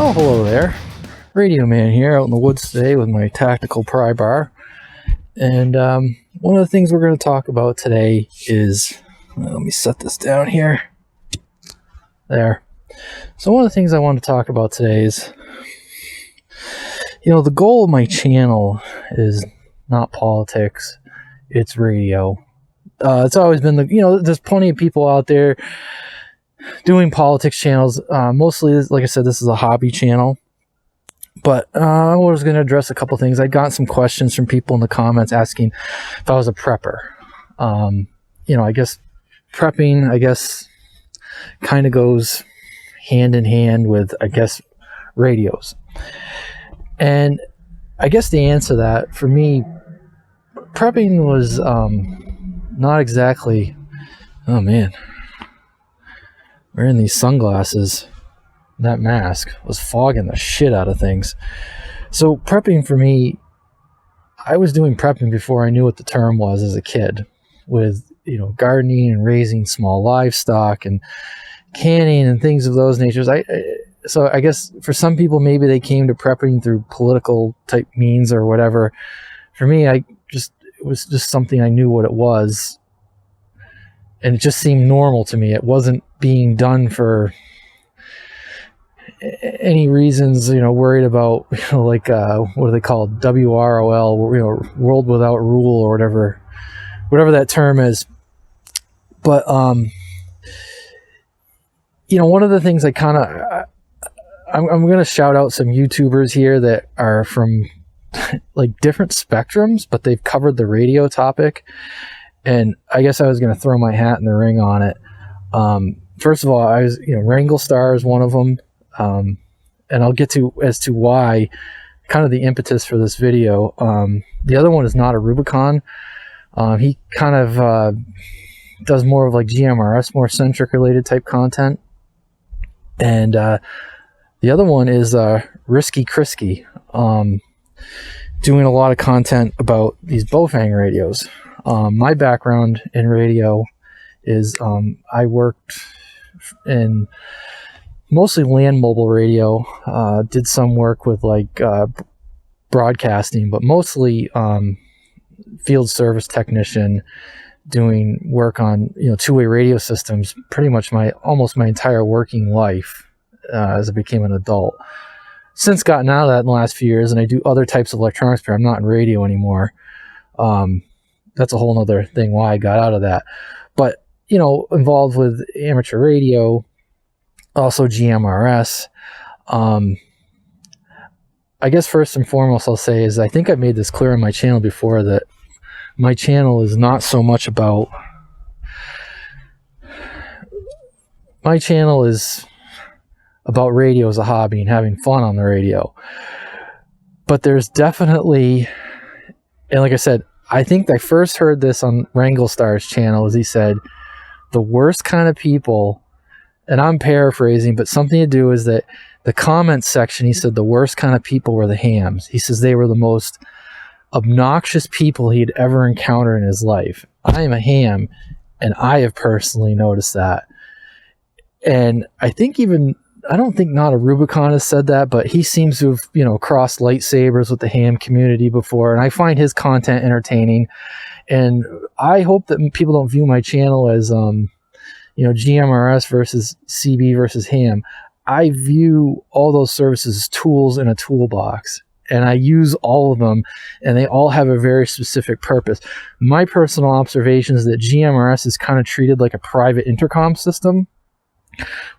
Oh, hello there. Radio Man here out in the woods today with my tactical pry bar. And one of the things we're going to talk about today is, let me set this down here. There. So one of the things I want to talk about today is, the goal of my channel is not politics, it's radio. It's always been there's plenty of people out there doing politics channels. Mostly, like I said, this is a hobby channel. But I was going to address a couple things. I got some questions from people in the comments asking if I was a prepper. I guess prepping, kind of goes hand in hand with, radios. And I guess the answer to that, for me, prepping was not exactly... Oh, man. Wearing these sunglasses, that mask was fogging the shit out of things. So prepping for me, I was doing prepping before I knew what the term was as a kid, with gardening and raising small livestock and canning and things of those natures. So I guess for some people, maybe they came to prepping through political type means or whatever. For me, it was just something I knew what it was, and it just seemed normal to me. It wasn't being done for any reasons, worried about, what do they call it? WROL, World Without Rule, or whatever that term is. But, one of the things I'm going to shout out some YouTubers here that are from like different spectrums, but they've covered the radio topic. And I guess I was going to throw my hat in the ring on it. First of all, Wrangle Star is one of them. And I'll get to as to why, kind of the impetus for this video. The other one is Not a Rubicon. He kind of does more of like GMRS, more centric related type content. And the other one is Risky Krisky, doing a lot of content about these Bofang radios. My background in radio is I worked in mostly land mobile radio, did some work with broadcasting, but mostly field service technician, doing work on two-way radio systems pretty much almost my entire working life as I became an adult. Since gotten out of that in the last few years, and I do other types of electronics, but I'm not in radio anymore. That's a whole other thing why I got out of that. But involved with amateur radio, also GMRS. I guess first and foremost I'll say is I think I've made this clear on my channel before that my channel is not so much about... My channel is about radio as a hobby and having fun on the radio. But there's definitely... And like I said, I think I first heard this on Wrangle Star's channel, as he said, the worst kind of people, and I'm paraphrasing, but something to do is that the comments section, he said the worst kind of people were the hams. He says they were the most obnoxious people he'd ever encountered in his life. I am a ham, and I have personally noticed that. And I don't think Not a Rubicon has said that, but he seems to have, crossed lightsabers with the ham community before, and I find his content entertaining. And I hope that people don't view my channel as, GMRS versus CB versus ham. I view all those services as tools in a toolbox, and I use all of them, and they all have a very specific purpose. My personal observation is that GMRS is kind of treated like a private intercom system,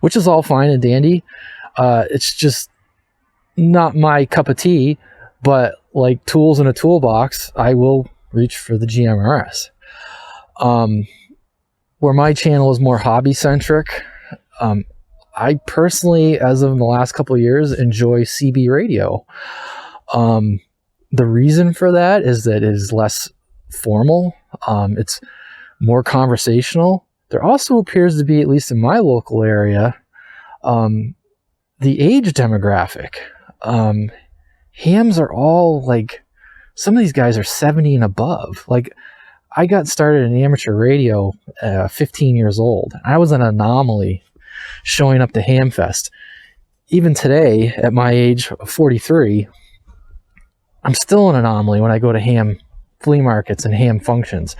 which is all fine and dandy. It's just not my cup of tea, but like tools in a toolbox, I will reach for the GMRS. Where my channel is more hobby centric, I personally, as of the last couple of years, enjoy CB radio. The reason for that is that it is less formal. It's more conversational. There also appears to be, at least in my local area, the age demographic. Hams are all like, some of these guys are 70 and above. Like, I got started in amateur radio 15 years old. I was an anomaly showing up to Hamfest. even today, at my age of 43, I'm still an anomaly when I go to ham flea markets and ham functions.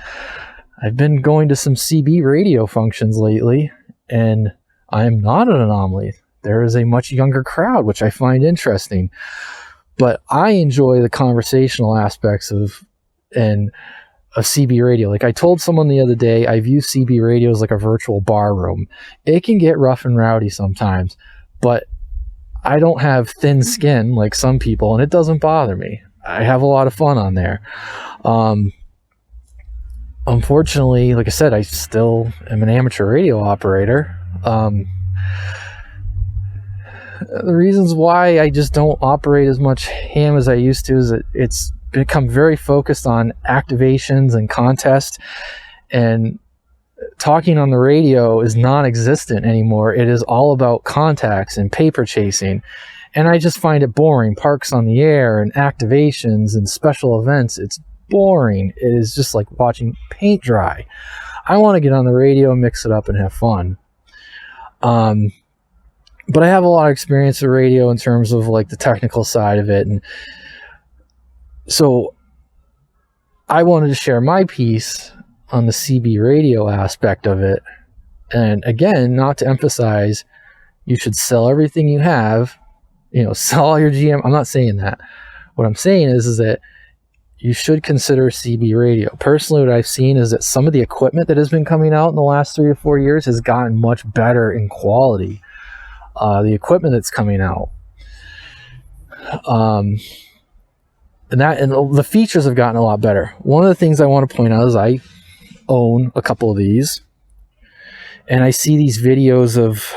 I've been going to some CB radio functions lately, and I am not an anomaly. There is a much younger crowd, which I find interesting. But I enjoy the conversational aspects of CB radio. Like I told someone the other day, I view CB radio as like a virtual bar room. It can get rough and rowdy sometimes, but I don't have thin skin like some people, and it doesn't bother me. I have a lot of fun on there. Unfortunately, like I said, I still am an amateur radio operator. The reasons why I just don't operate as much ham as I used to is that it's become very focused on activations and contests, and talking on the radio is non-existent anymore. It is all about contacts and paper chasing, and I just find it boring. Parks on the air and activations and special events, it's boring. It is just like watching paint dry. I want to get on the radio, mix it up, and have fun. But I have a lot of experience with radio in terms of like the technical side of it. And so I wanted to share my piece on the CB radio aspect of it. And again, not to emphasize, you should sell everything you have, sell all your GM. I'm not saying that. What I'm saying is that you should consider CB radio. Personally, what I've seen is that some of the equipment that has been coming out in the last 3 to 4 years has gotten much better in quality. The equipment that's coming out, and the features have gotten a lot better. One of the things I want to point out is I own a couple of these, and I see these videos of,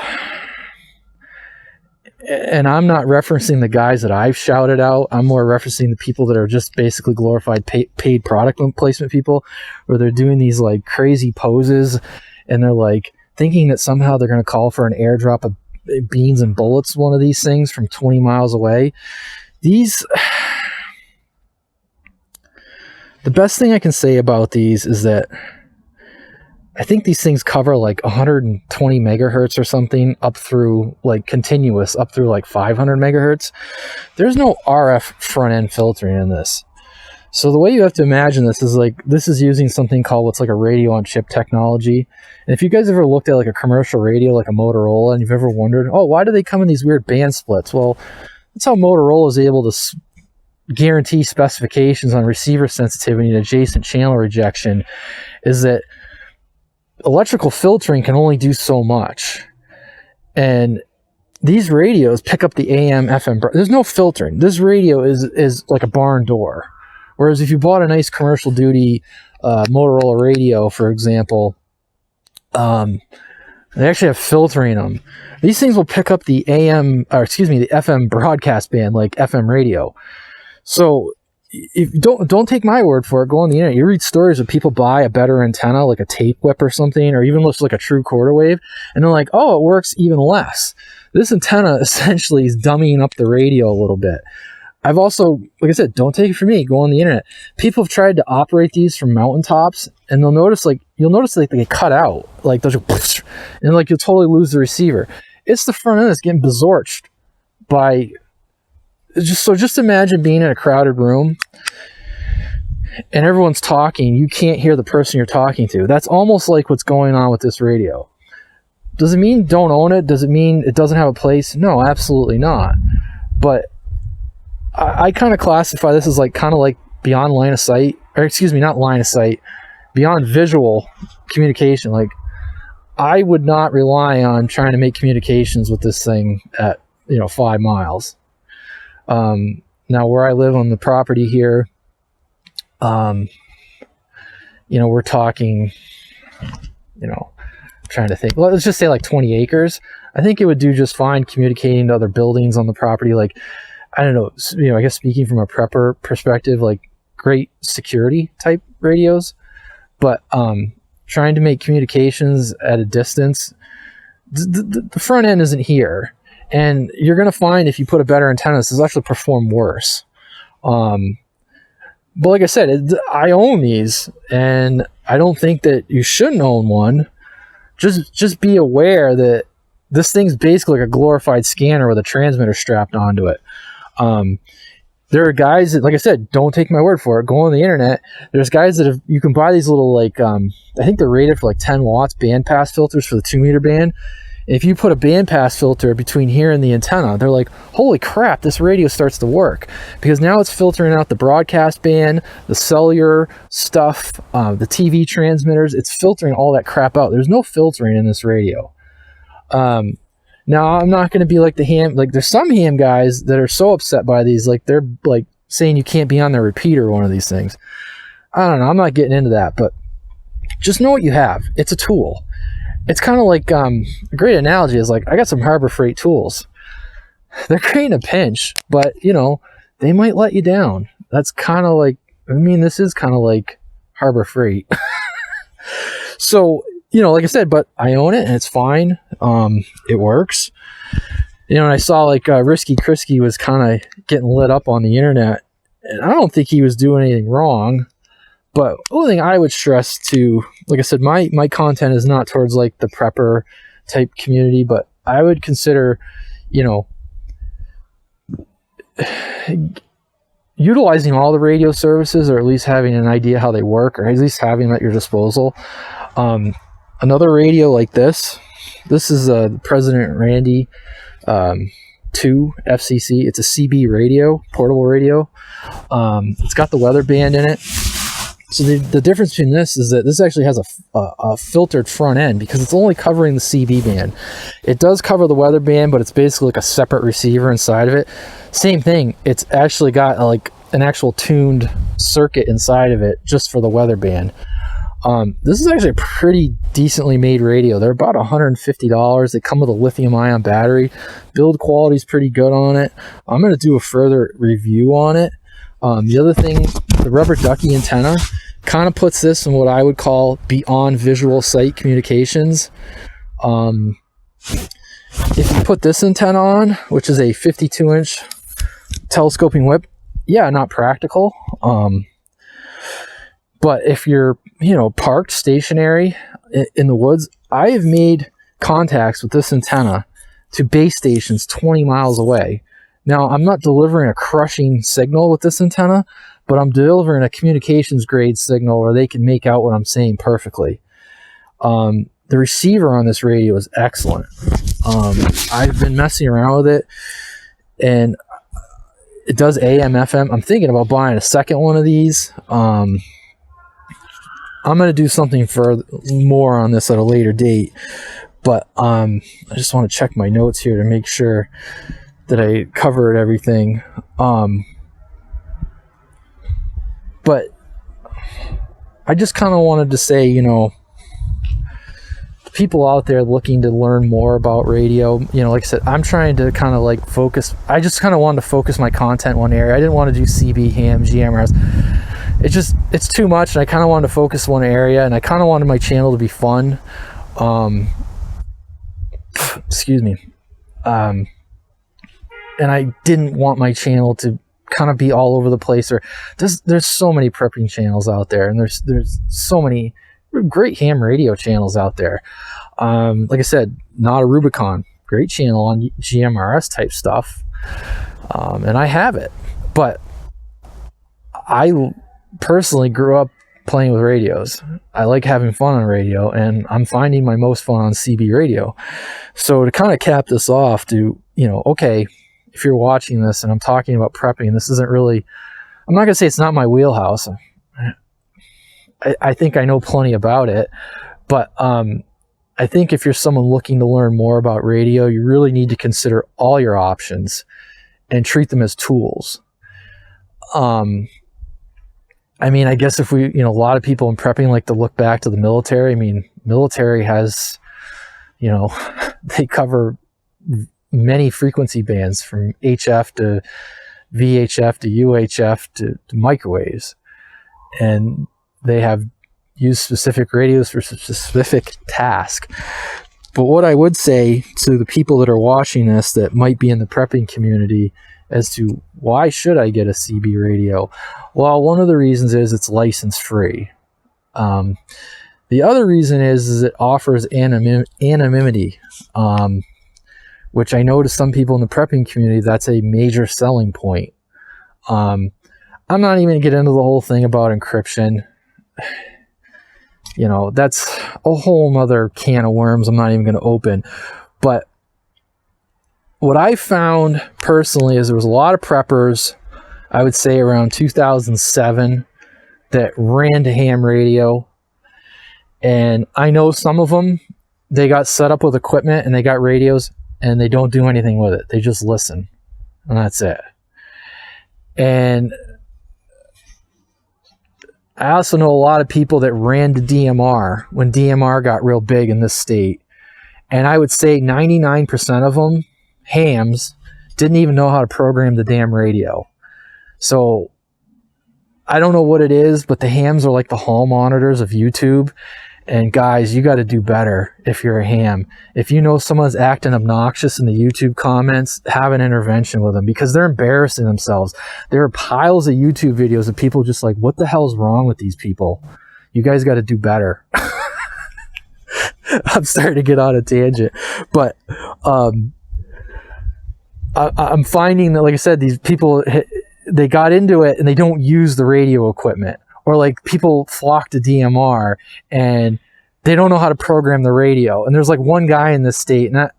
and I'm not referencing the guys that I've shouted out. I'm more referencing the people that are just basically glorified paid product placement people, where they're doing these like crazy poses, and they're like thinking that somehow they're going to call for an airdrop of beans and bullets, one of these things from 20 miles away. The best thing I can say about these is that I think these things cover like 120 megahertz or something up through like continuous up through like 500 megahertz. There's no RF front end filtering in this. So the way you have to imagine this is like, this is using something called what's like a radio on chip technology. And if you guys ever looked at like a commercial radio, like a Motorola, and you've ever wondered, oh, why do they come in these weird band splits? Well, that's how Motorola is able to guarantee specifications on receiver sensitivity and adjacent channel rejection, is that electrical filtering can only do so much. And these radios pick up the AM, FM. There's no filtering. This radio is like a barn door. Whereas if you bought a nice commercial duty Motorola radio, for example, they actually have filtering them. These things will pick up the the FM broadcast band, like FM radio. So if don't take my word for it. Go on the internet. You read stories of people buy a better antenna, like a tape whip or something, or even looks like a true quarter wave, and they're like, oh, it works even less. This antenna essentially is dummying up the radio a little bit. I've also, like I said, don't take it from me. Go on the internet. People have tried to operate these from mountaintops, and you'll notice they get cut out, like those, and like you'll totally lose the receiver. It's the front end that's getting besorched by. Just imagine being in a crowded room, and everyone's talking. You can't hear the person you're talking to. That's almost like what's going on with this radio. Does it mean don't own it? Does it mean it doesn't have a place? No, absolutely not. But I kind of classify this as like kind of like beyond line of sight, or excuse me, not line of sight, beyond visual communication. Like I would not rely on trying to make communications with this thing at 5 miles. Now where I live on the property here, we're talking, trying to think, let's just say like 20 acres. I think it would do just fine communicating to other buildings on the property. Like, I don't know, I guess speaking from a prepper perspective, like great security type radios, but, trying to make communications at a distance, the front end isn't here. And you're going to find if you put a better antenna, this will actually perform worse. But like I said, I own these, and I don't think that you shouldn't own one. Just be aware that this thing's basically like a glorified scanner with a transmitter strapped onto it. There are guys that, like I said, don't take my word for it. Go on the internet. There's guys that you can buy these little, like, I think they're rated for like 10 watts bandpass filters for the 2-meter band. If you put a bandpass filter between here and the antenna, they're like, holy crap, this radio starts to work. Because now it's filtering out the broadcast band, the cellular stuff, the TV transmitters. It's filtering all that crap out. There's no filtering in this radio. Now, I'm not going to be like the ham, like there's some ham guys that are so upset by these, like they're like saying you can't be on their repeater, one of these things. I don't know. I'm not getting into that, but just know what you have. It's a tool. It's kind of like, a great analogy is like, I got some Harbor Freight tools. They're great in a pinch, but you know, they might let you down. That's kind of like, I mean, this is kind of like Harbor Freight. So, you know, like I said, but I own it and it's fine. It works. You know, and I saw like Risky Krisky was kind of getting lit up on the internet, and I don't think he was doing anything wrong. But the only thing I would stress to, like I said, my content is not towards like the prepper type community, but I would consider, you know, utilizing all the radio services, or at least having an idea how they work, or at least having them at your disposal. Another radio like this is a President Randy 2 FCC. It's a CB radio, portable radio. It's got the weather band in it. So the difference between this is that this actually has a filtered front end, because it's only covering the CB band. It does cover the weather band, but it's basically like a separate receiver inside of it. Same thing. It's actually got like an actual tuned circuit inside of it just for the weather band. This is actually a pretty decently made radio. They're about $150. They come with a lithium-ion battery. Build quality is pretty good on it. I'm going to do a further review on it. The other thing, the rubber ducky antenna kind of puts this in what I would call beyond visual sight communications. If you put this antenna on, which is a 52-inch telescoping whip, yeah, not practical. But if you're, you know, parked stationary in the woods, I have made contacts with this antenna to base stations 20 miles away. Now, I'm not delivering a crushing signal with this antenna, but I'm delivering a communications grade signal where they can make out what I'm saying perfectly. The receiver on this radio is excellent. I've been messing around with it, and it does AM, FM. I'm thinking about buying a second one of these. I'm going to do something more on this at a later date, but I just want to check my notes here to make sure that I covered everything. But I just kind of wanted to say, you know, people out there looking to learn more about radio, you know, like I said, I'm trying to kind of like focus. I just kind of wanted to focus my content in one area. I didn't want to do CB, ham, GMRS. It's too much, and I kind of wanted to focus one area, and I kind of wanted my channel to be fun. Excuse me. And I didn't want my channel to kind of be all over the place. Or there's so many prepping channels out there, and there's so many great ham radio channels out there. Like I said, Not a Rubicon, great channel on GMRS type stuff, and I have it. But I personally grew up playing with radios. I like having fun on radio, and I'm finding my most fun on CB radio. So to kind of cap this off, to, you know, okay, if you're watching this and I'm talking about prepping, this isn't really, I'm not going to say it's not my wheelhouse. I think I know plenty about it, but I think if you're someone looking to learn more about radio, you really need to consider all your options and treat them as tools. I mean, I guess if we, you know, a lot of people in prepping like to look back to the military. I mean, military has, you know, they cover many frequency bands from HF to VHF to UHF to microwaves. And they have used specific radios for specific task. But what I would say to the people that are watching this that might be in the prepping community as to why should I get a CB radio? Well, one of the reasons is it's license free. The other reason is it offers anonymity. which I know to some people in the prepping community, that's a major selling point. I'm not even going to get into the whole thing about encryption. You know, that's a whole nother can of worms I'm not even going to open. But what I found personally is there was a lot of preppers, I would say around 2007, that ran to ham radio. And I know some of them, they got set up with equipment and they got radios and they don't do anything with it. They just listen and that's it. And I also know a lot of people that ran to DMR when DMR got real big in this state. And I would say 99% of them, hams, didn't even know how to program the damn radio. So I don't know what it is, but the hams are like the hall monitors of YouTube. And guys, you got to do better if you're a ham. If you know someone's acting obnoxious in the YouTube comments, have an intervention with them because they're embarrassing themselves. There are piles of YouTube videos of people just like, what the hell's wrong with these people? You guys got to do better. I'm starting to get on a tangent. But I'm finding that, like I said, these people, they got into it and they don't use the radio equipment. Or like people flock to DMR and they don't know how to program the radio. And there's like one guy in this state, not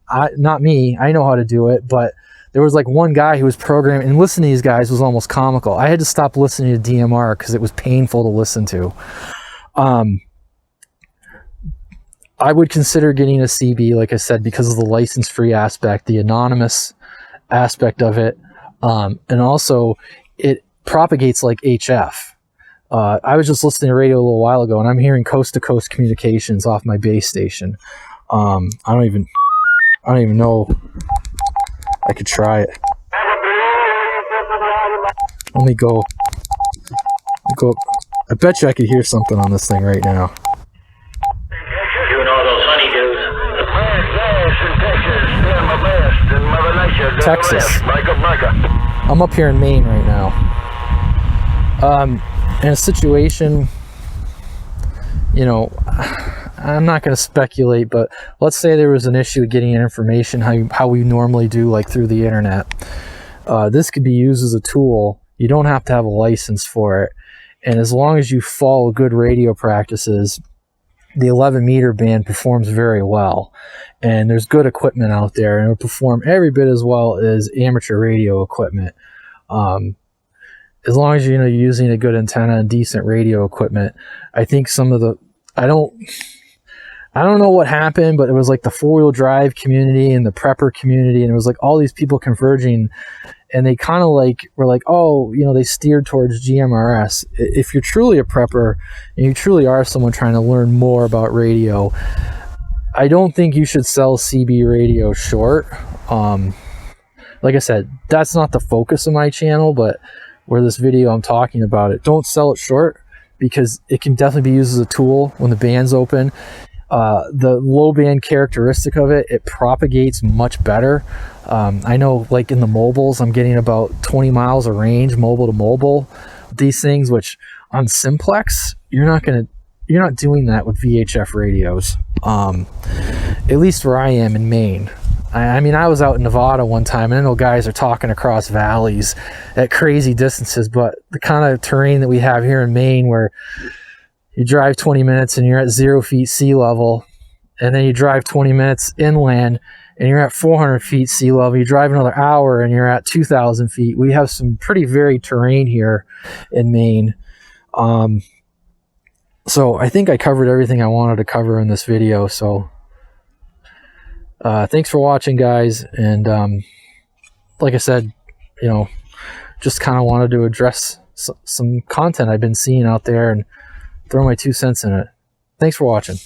me, I know how to do it, but there was like one guy who was programming, and listening to these guys was almost comical. I had to stop listening to DMR because it was painful to listen to. I would consider getting a CB, like I said, because of the license-free aspect, the anonymous aspect of it, and also it propagates like HF. I was just listening to radio a little while ago and I'm hearing coast-to-coast communications off my base station. I don't even know. I could try it. Let me go. I bet you I could hear something on this thing right now. Doing all those honeydews. Texas. I'm up here in Maine right now. In a situation, you know, I'm not going to speculate, but let's say there was an issue with getting information how we normally do, like through the internet. This could be used as a tool. You don't have to have a license for it. And as long as you follow good radio practices, the 11 meter band performs very well. And there's good equipment out there, and it'll perform every bit as well as amateur radio equipment. As long as you're using a good antenna and decent radio equipment. I think some of the, I don't know what happened, but it was like the 4-wheel drive community and the prepper community, and it was like all these people converging, and they kind of like were like, oh, they steered towards GMRS. If you're truly a prepper and you truly are someone trying to learn more about radio, I don't think you should sell CB radio short. Like I said, that's not the focus of my channel, but where this video I'm talking about it, don't sell it short because it can definitely be used as a tool when the band's open. The low band characteristic of it, it propagates much better. I know like in the mobiles, I'm getting about 20 miles of range mobile to mobile. These things, which on simplex, you're not doing that with VHF radios. At least where I am in Maine. I mean, I was out in Nevada one time, and I know guys are talking across valleys at crazy distances, but the kind of terrain that we have here in Maine where you drive 20 minutes and you're at 0 feet sea level, and then you drive 20 minutes inland and you're at 400 feet sea level, you drive another hour and you're at 2,000 feet. We have some pretty varied terrain here in Maine. So I think I covered everything I wanted to cover in this video, so thanks for watching, guys, and like I said, just kind of wanted to address some content I've been seeing out there and throw my 2 cents in it. Thanks for watching.